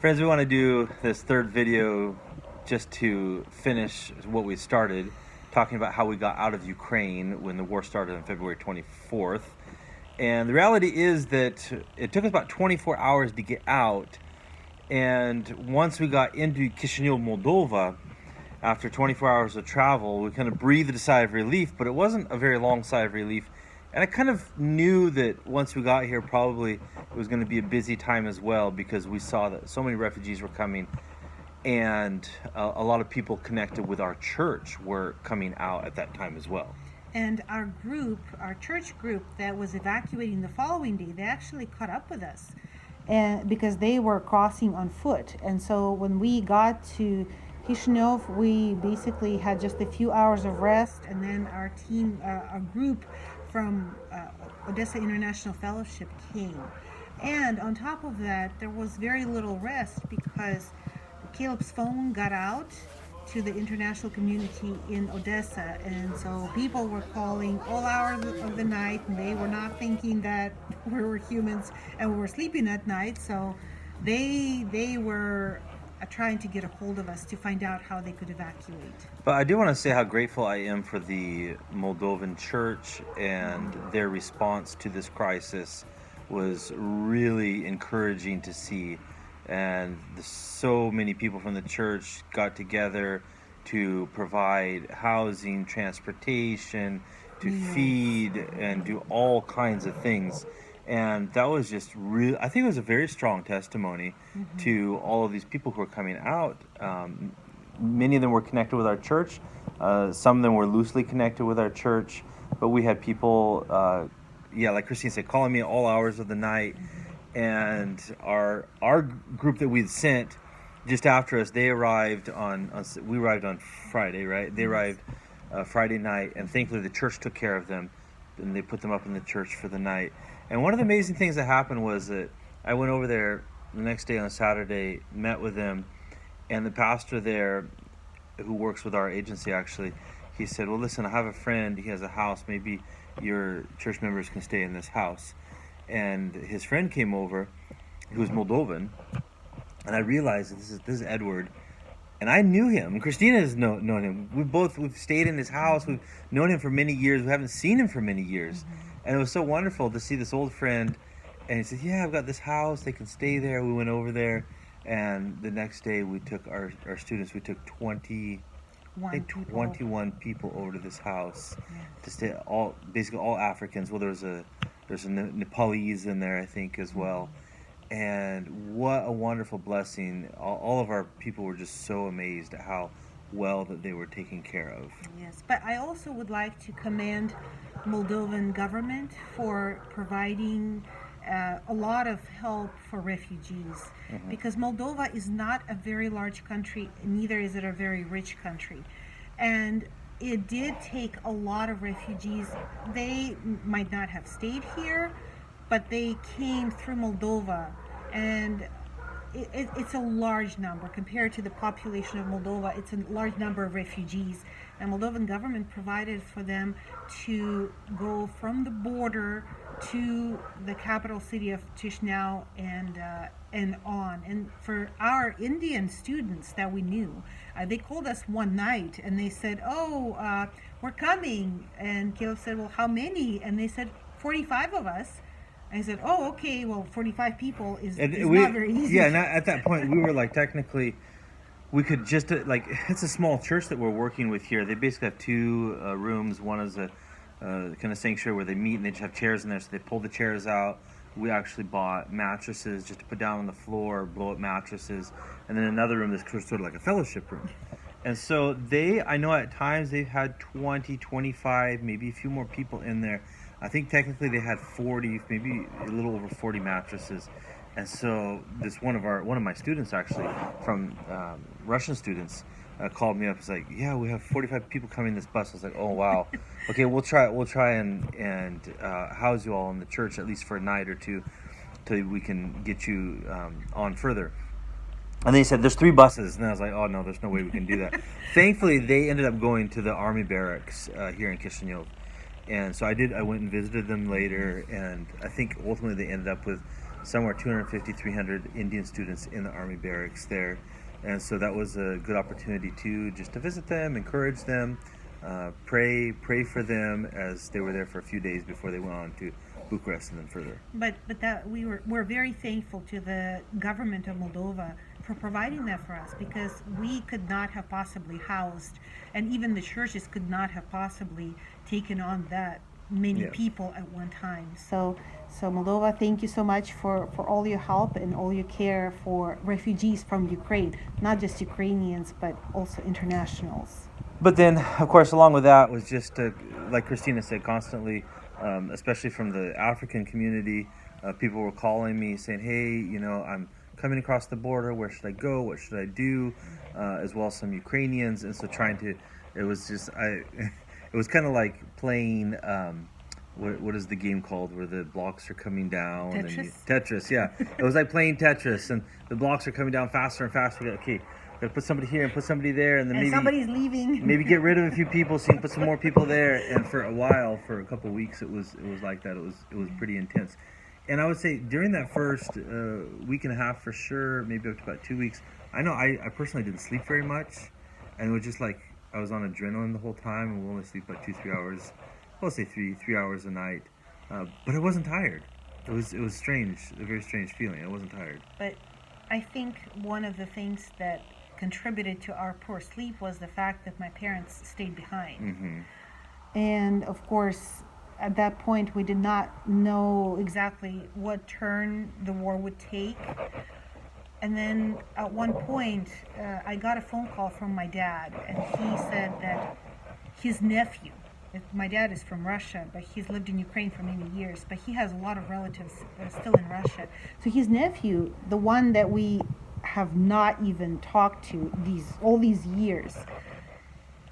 Friends, we want to do this third video just to finish what we started, talking about how we got out of Ukraine when the war started on February 24th. And the reality is that it took us about 24 hours to get out. And once we got into Chisinau, Moldova, after 24 hours of travel, we kind of breathed a sigh of relief, but it wasn't a very long sigh of relief. And I kind of knew that once we got here, probably it was going to be a busy time as well, because we saw that so many refugees were coming, and a lot of people connected with our church were coming out at that time as well. And our group, our church group that was evacuating the following day, they actually caught up with us, and because they were crossing on foot. And so when we got to Chisinau, we basically had just a few hours of rest, and then our team, our group from Odessa International Fellowship came. And on top of that, there was very little rest because Caleb's phone got out to the international community in Odessa, and so people were calling all hours of the night, and they were not thinking that we were humans and we were sleeping at night, so they were trying to get a hold of us to find out how they could evacuate. But I do want to say how grateful I am for the Moldovan church, and their response to this crisis was really encouraging to see. And so many people from the church got together to provide housing, transportation, to feed, and do all kinds of things. And that was just really, I think it was a very strong testimony to all of these people who are coming out. Many of them were connected with our church. Some of them were loosely connected with our church. But we had people, like Christine said, calling me at all hours of the night. And our group that we'd sent just after us, they arrived we arrived on Friday, right? They arrived Friday night, and thankfully the church took care of them, and they put them up in the church for the night. And one of the amazing things that happened was that I went over there the next day on Saturday, met with them, and the pastor there, who works with our agency actually, he said, well, listen, I have a friend, he has a house, maybe your church members can stay in this house. And his friend came over, who was Moldovan, and I realized that this is Edward, and I knew him. Christina has known him. We've stayed in his house. We've known him for many years. We haven't seen him for many years, and it was so wonderful to see this old friend. And he said, "Yeah, I've got this house. They can stay there." We went over there, and the next day we took our students. We took 21 people over to this house to stay. Basically all Africans. Well, there's a Nepalese in there, I think, as well. And what a wonderful blessing. All of our people were just so amazed at how well that they were taken care of. Yes, but I also would like to commend Moldovan government for providing a lot of help for refugees, because Moldova is not a very large country, neither is it a very rich country. And it did take a lot of refugees. They might not have stayed here, but they came through Moldova, and it's a large number compared to the population of Moldova. It's a large number of refugees, and Moldovan government provided for them to go from the border to the capital city of Chisinau and on. And for our Indian students that we knew, they called us one night and they said, "Oh, we're coming." And Caleb said, "Well, how many?" And they said, 45 of us. I said, "Oh, okay, well, 45 people is not very easy." Yeah, and at that point, we were like, technically, we could just, it's a small church that we're working with here. They basically have two rooms. One is a kind of sanctuary where they meet, and they just have chairs in there, so they pull the chairs out. We actually bought mattresses just to put down on the floor, blow-up mattresses. And then another room that's sort of like a fellowship room. And so I know at times they've had 20, 25, maybe a few more people in there. I think technically they had 40, maybe a little over 40 mattresses. And so one of my students actually, from Russian students, called me up. It's like, "Yeah, we have 45 people coming in this bus." I was like, "Oh wow, okay, we'll try and house you all in the church at least for a night or two, till we can get you on further." And they said, "There's 3 buses," and I was like, "Oh no, there's no way we can do that." Thankfully, they ended up going to the army barracks here in Chisinau, and so I went and visited them later, and I think ultimately they ended up with somewhere 250, 300 Indian students in the Army barracks there. And so that was a good opportunity to just to visit them, encourage them, pray for them as they were there for a few days before they went on to Bucharest and then further. But that we're very thankful to the government of Moldova for providing that for us, because we could not have possibly housed, and even the churches could not have possibly taken on that many Yeah. people at one time. So Moldova, thank you so much for all your help and all your care for refugees from Ukraine, not just Ukrainians, but also internationals. But then, of course, along with that was just, like Christina said, constantly, especially from the African community, people were calling me saying, hey, you know, I'm coming across the border. Where should I go? What should I do? As well as some Ukrainians. And so it was just, it was kind of like playing, what is the game called where the blocks are coming down? Tetris? Tetris, yeah. It was like playing Tetris, and the blocks are coming down faster and faster. Okay, gotta put somebody here and put somebody there, and then maybe somebody's leaving. maybe get rid of a few people so you can put some more people there. And for a while, for a couple of weeks, it was like that. It was pretty intense. And I would say during that first week and a half, for sure, maybe up to about 2 weeks, I know I personally didn't sleep very much, and it was just like I was on adrenaline the whole time, and we'll only sleep about 2-3 hours. I'll say 3 hours a night, but I wasn't tired. It was strange, a very strange feeling. I wasn't tired. But I think one of the things that contributed to our poor sleep was the fact that my parents stayed behind. Mm-hmm. And of course, at that point, we did not know exactly what turn the war would take. And then at one point, I got a phone call from my dad, and he said that his nephew, my dad is from Russia, but he's lived in Ukraine for many years, but he has a lot of relatives still in Russia. So his nephew, the one that we have not even talked to all these years,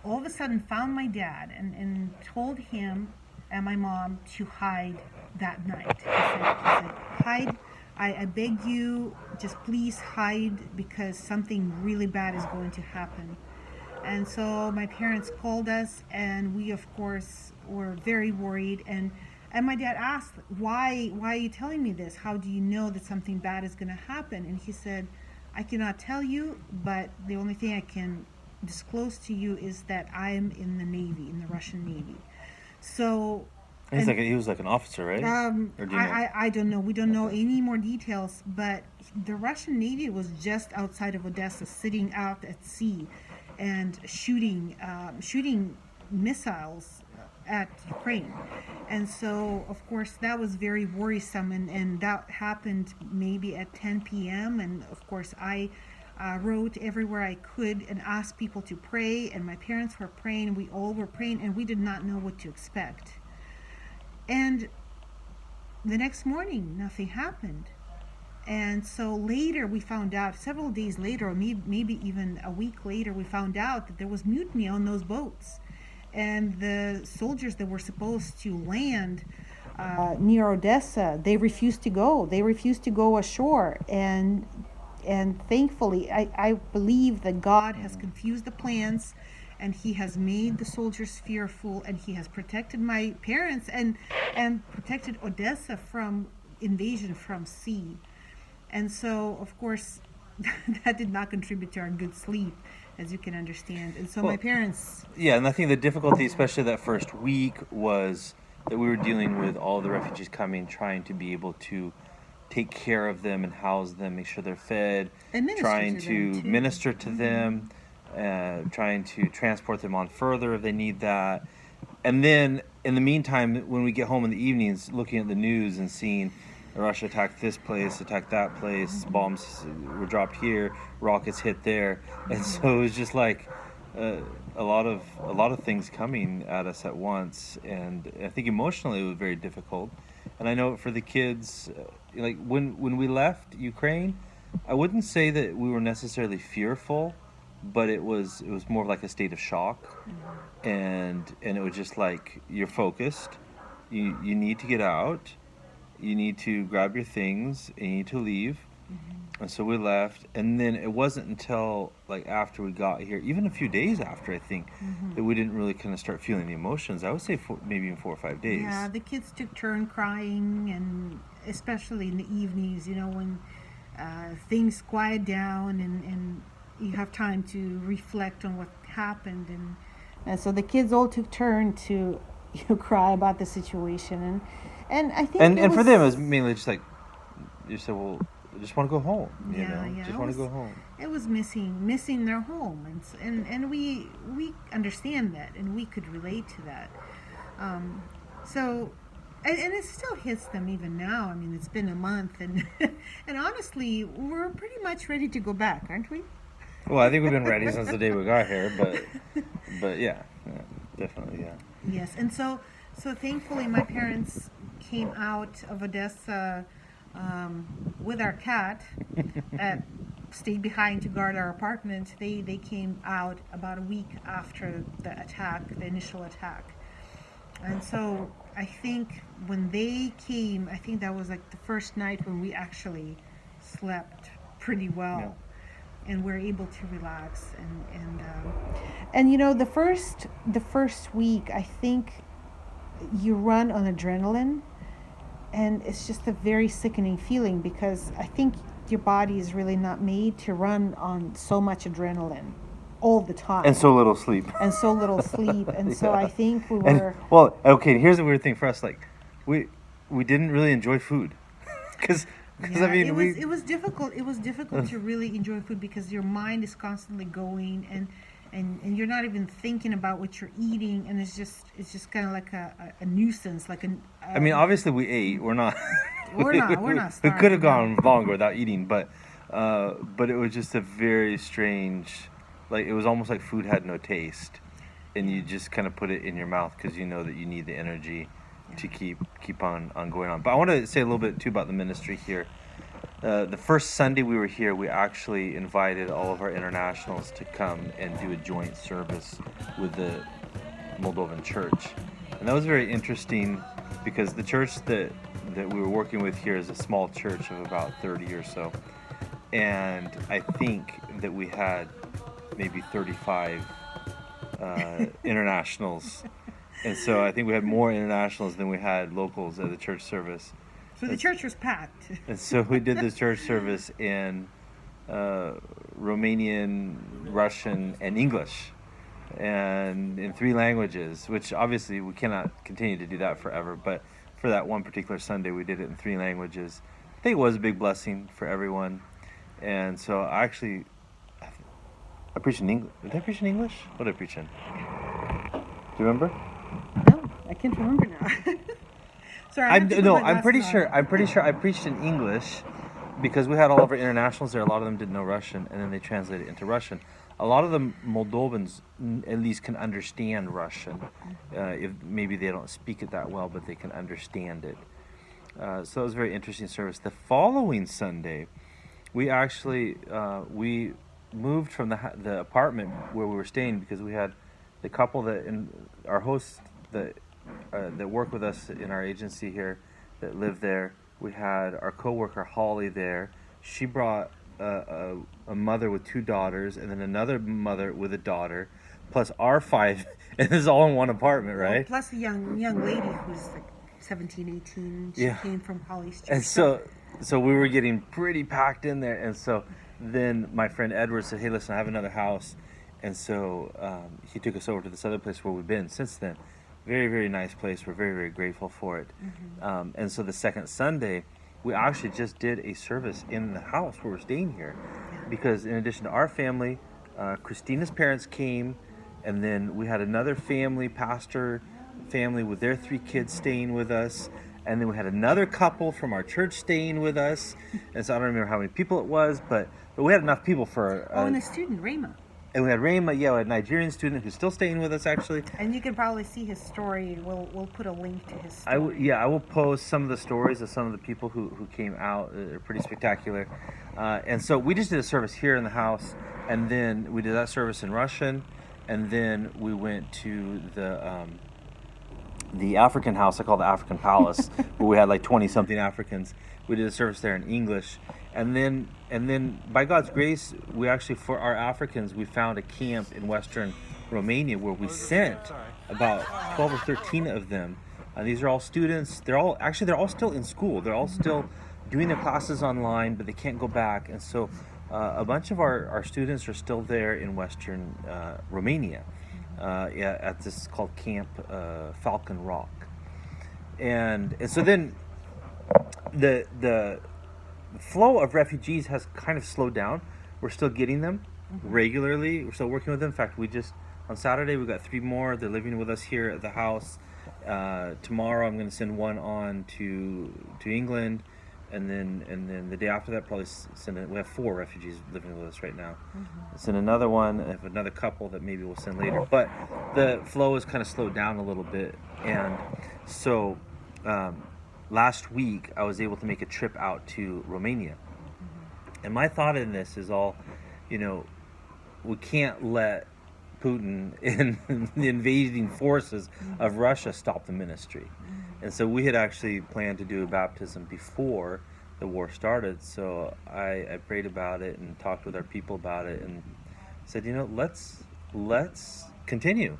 all of a sudden found my dad and told him and my mom to hide that night. He said hide. I beg you, just please hide, because something really bad is going to happen. And so my parents called us, and we, of course, were very worried. And my dad asked, why are you telling me this? How do you know that something bad is going to happen? And he said, I cannot tell you, but the only thing I can disclose to you is that I am in the Navy, in the Russian Navy. So... He was like an officer, right? Or do you know? I don't know. We don't know any more details, but the Russian Navy was just outside of Odessa, sitting out at sea and shooting missiles at Ukraine. And so, of course, that was very worrisome, and that happened maybe at 10 p.m. And, of course, I wrote everywhere I could and asked people to pray, and my parents were praying, and we all were praying, and we did not know what to expect. And the next morning, nothing happened. And so later we found out, several days later, or maybe even a week later, we found out that there was mutiny on those boats. And the soldiers that were supposed to land near Odessa, they refused to go. They refused to go ashore. And thankfully, I believe that God has confused the plans, and he has made the soldiers fearful, and he has protected my parents and protected Odessa from invasion from sea. And so, of course, that did not contribute to our good sleep, as you can understand. And so my parents... Yeah, and I think the difficulty, especially that first week, was that we were dealing with all the refugees coming, trying to be able to take care of them and house them, make sure they're fed, trying to minister to them, trying to transport them on further if they need that. And then, in the meantime, when we get home in the evenings, looking at the news and seeing Russia attacked this place, attacked that place, bombs were dropped here, rockets hit there, and so it was just like a lot of things coming at us at once. And I think emotionally it was very difficult. And I know for the kids, like when we left Ukraine, I wouldn't say that we were necessarily fearful, but it was more of like a state of shock, and it was just like, you're focused, you need to get out, you need to grab your things, and you need to leave. And so we left, and then it wasn't until like after we got here, even a few days after, I think, that we didn't really kind of start feeling the emotions. I would say maybe in 4 or 5 days. Yeah, the kids took turn crying, especially in the evenings, when things quiet down and you have time to reflect on what happened. And so the kids all took turn to cry about the situation. And I think and for them it was mainly just like, you said, well, I just want to go home, just want to go home. It was missing their home, and we understand that, and we could relate to that. So, and it still hits them even now. I mean, it's been a month, and and honestly, we're pretty much ready to go back, aren't we? Well, I think we've been ready since the day we got here, but yeah, definitely, yeah. Yes, and so thankfully my parents came out of Odessa with our cat, stayed behind to guard our apartment. They came out about a week after the initial attack. And so I think when they came, I think that was like the first night when we actually slept pretty well. Yeah. And we're able to relax, and the first week, I think you run on adrenaline, and it's just a very sickening feeling, because I think your body is really not made to run on so much adrenaline all the time, And so little sleep. and so I think we And, were. well, okay, here's the weird thing for us, like, we didn't really enjoy food, because Yeah, I mean, it was difficult. It was difficult to really enjoy food, because your mind is constantly going, and you're not even thinking about what you're eating, and it's just kind of like a nuisance, like I mean, obviously we ate. We're not. We're not We starving, could have no. gone longer without eating, but it was just a very strange. Like, it was almost like food had no taste, and you just kind of put it in your mouth because you know that you need the energy to keep on going on. But I want to say a little bit too about the ministry here. The first Sunday we were here, we actually invited all of our internationals to come and do a joint service with the Moldovan church, and that was very interesting, because the church that we were working with here is a small church of about 30 or so, and I think that we had maybe 35 internationals. And so I think we had more internationals than we had locals at the church service. So the church was packed. And so we did this church service in Romanian, Russian, and English, and in 3 languages, which obviously we cannot continue to do that forever. But for that one particular Sunday, we did it in 3 languages. I think it was a big blessing for everyone. And so I preached in English. Did I preach in English? What did I preach in? Do you remember? No, I can't remember now. Sorry, I have to put my I'm pretty glasses on. sure I preached in English, because we had all of our internationals there. A lot of them didn't know Russian, and then they translated it into Russian. A lot of the Moldovans at least can understand Russian. If maybe they don't speak it that well, but they can understand it. So it was a very interesting service. The following Sunday, we actually we moved from the apartment where we were staying, because we had the couple our hosts that work with us in our agency here that live there. We had our coworker Holly there. She brought a mother with 2 daughters, and then another mother with a daughter, plus our 5, and this is all in one apartment, right? Well, plus a young lady who's like 17, 18. She came from Holly's church. And so we were getting pretty packed in there, and so then my friend Edward said, "Hey, listen, I have another house," and so he took us over to this other place where we've been since then. Very, very nice place. We're very, very grateful for it. Mm-hmm. And so the second Sunday, we actually just did a service in the house where we're staying here, because in addition to our family, Christina's parents came, and then we had another pastor family with their 3 kids staying with us, and then we had another couple from our church staying with us. And so I don't remember how many people it was, but we had enough people for. And a student, Rayma. And we had Rayma, we had a Nigerian student who's still staying with us, actually. And you can probably see his story. We'll put a link to his story. I will post some of the stories of some of the people who came out. They're pretty spectacular. And so we just did a service here in the house, and then we did that service in Russian, and then we went to the African house I call the African Palace, where we had like 20-something Africans. We did a service there in English. And then by God's grace, we actually, for our Africans, we found a camp in western Romania where we sent about 12 or 13 of them These are all students. They're all still in school. They're all still doing their classes online, but they can't go back. And so a bunch of our students are still there in Western Romania, yeah, at this called Camp Falcon Rock. And so then the flow of refugees has kind of slowed down. We're still getting them regularly. We're still working with them. In fact, on Saturday we got 3 more. They're living with us here at the house. Tomorrow I'm going to send one on to England, and then the day after that probably we have 4 refugees living with us right now. Send another one. I have another couple that maybe we'll send later. But the flow has kind of slowed down a little bit, and so last week I was able to make a trip out to Romania. And my thought in this is we can't let Putin and the invading forces of Russia stop the ministry. And so we had actually planned to do a baptism before the war started. So I prayed about it and talked with our people about it and said, let's continue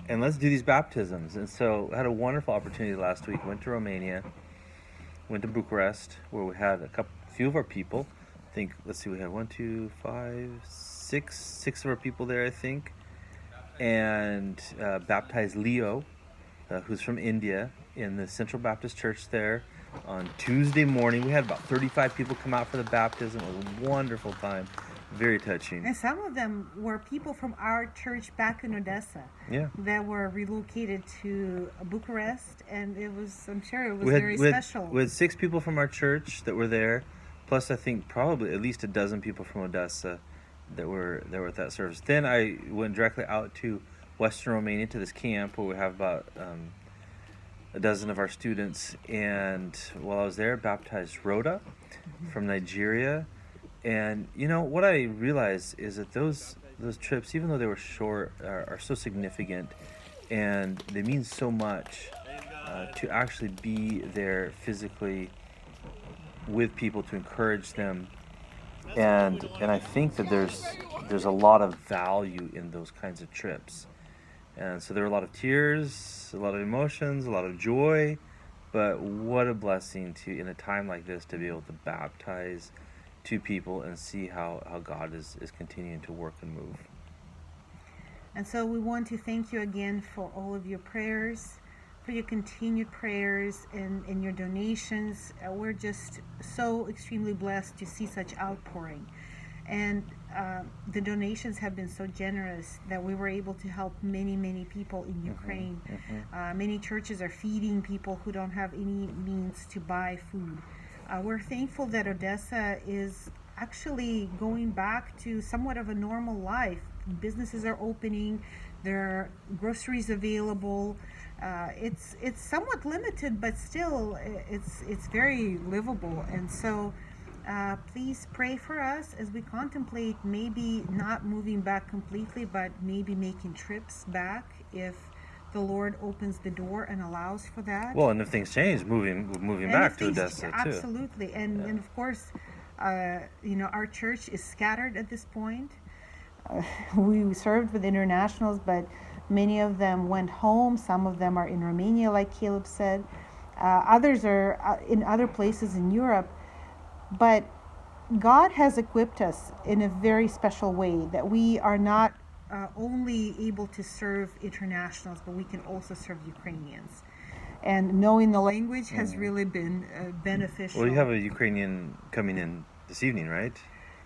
and let's do these baptisms. And so I had a wonderful opportunity last week. Went to Romania, went to Bucharest, where we had a few of our people. I think, let's see, we had 6 of our people there, I think. And baptized Leo, who's from India, in the Central Baptist Church there on Tuesday morning. We had about 35 people come out for the baptism. It was a wonderful time. Very touching. And some of them were people from our church back in Odessa. Yeah. That were relocated to Bucharest, and I'm sure it was very special. We had 6 people from our church that were there, plus I think probably at least a dozen people from Odessa that were at that service. Then I went directly out to Western Romania to this camp where we have about a dozen of our students. And while I was there, baptized Rhoda from Nigeria. And what I realized is that those trips, even though they were short, are so significant, and they mean so much to actually be there physically with people to encourage them. And I think that there's a lot of value in those kinds of trips. And so there were a lot of tears, a lot of emotions, a lot of joy, but what a blessing in a time like this to be able to baptize 2 people and see how God is continuing to work and move. And so we want to thank you again for all of your prayers, for your continued prayers and your donations. We're just so extremely blessed to see such outpouring. And the donations have been so generous that we were able to help many, many people in Ukraine. Many churches are feeding people who don't have any means to buy food. We're thankful that Odessa is actually going back to somewhat of a normal life. Businesses are opening, there are groceries available. It's somewhat limited, but still it's very livable. And so please pray for us as we contemplate maybe not moving back completely, but maybe making trips back if the Lord opens the door and allows for that. Well, and if things change, moving back to Odessa too. Absolutely. And of course, our church is scattered at this point. We served with internationals, but many of them went home. Some of them are in Romania, like Caleb said. Others are in other places in Europe. But God has equipped us in a very special way that we are not only able to serve internationals, but we can also serve Ukrainians. And knowing the language has really been beneficial. Well, you have a Ukrainian coming in this evening, right?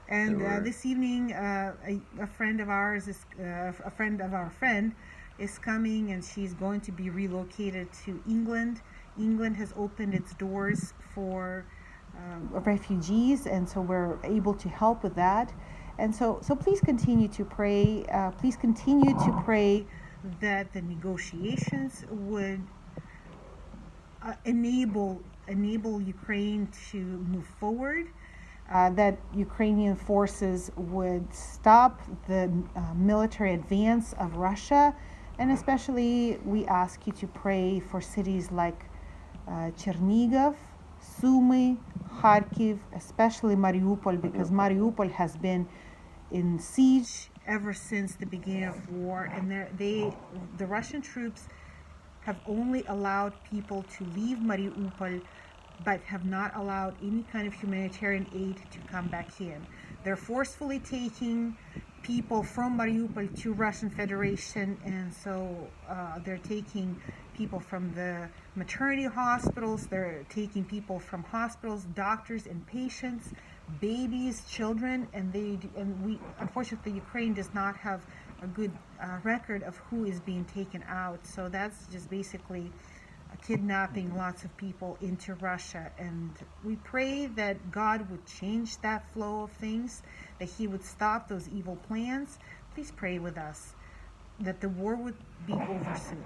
And this evening, a friend of ours a friend of our friend is coming, and she's going to be relocated to England. England has opened its doors for refugees, and so we're able to help with that. And so please continue to pray. Please continue to pray that the negotiations would enable Ukraine to move forward. That Ukrainian forces would stop the military advance of Russia, and especially we ask you to pray for cities like Chernihiv, Sumy, Kharkiv, especially Mariupol, because Mariupol has been in siege ever since the beginning of war, and the Russian troops have only allowed people to leave Mariupol, but have not allowed any kind of humanitarian aid to come back in. They're forcefully taking people from Mariupol to Russian Federation, and so they're taking people from the maternity hospitals, they're taking people from hospitals, doctors and patients, babies, children, and we unfortunately Ukraine does not have a good record of who is being taken out. So that's just basically kidnapping lots of people into Russia, and we pray that God would change that flow of things, that He would stop those evil plans. Please pray with us that the war would be over soon.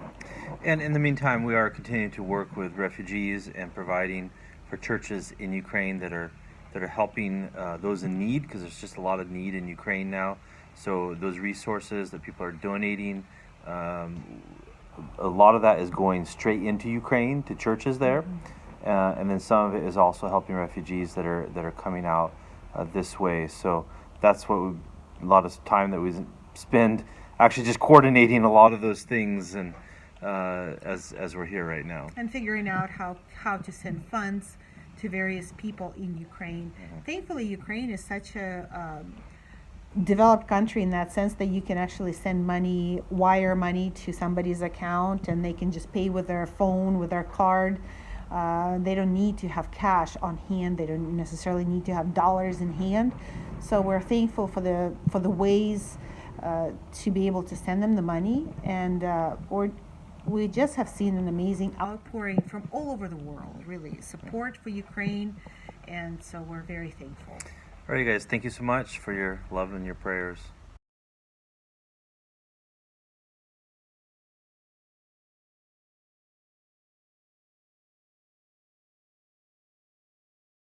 And in the meantime, we are continuing to work with refugees and providing for churches in Ukraine that are helping those in need, because there's just a lot of need in Ukraine now. So those resources that people are donating, a lot of that is going straight into Ukraine to churches there, and then some of it is also helping refugees that are coming out this way. So that's what a lot of time that we spend actually just coordinating a lot of those things, and as we're here right now, and figuring out how to send funds to various people in Ukraine. Thankfully, Ukraine is such a developed country in that sense that you can actually send money, wire money to somebody's account, and they can just pay with their phone, with their card. They don't need to have cash on hand. They don't necessarily need to have dollars in hand. So we're thankful for the ways to be able to send them the money, and we just have seen an amazing outpouring from all over the world, really, support for Ukraine, and so we're very thankful. All right, guys, thank you so much for your love and your prayers.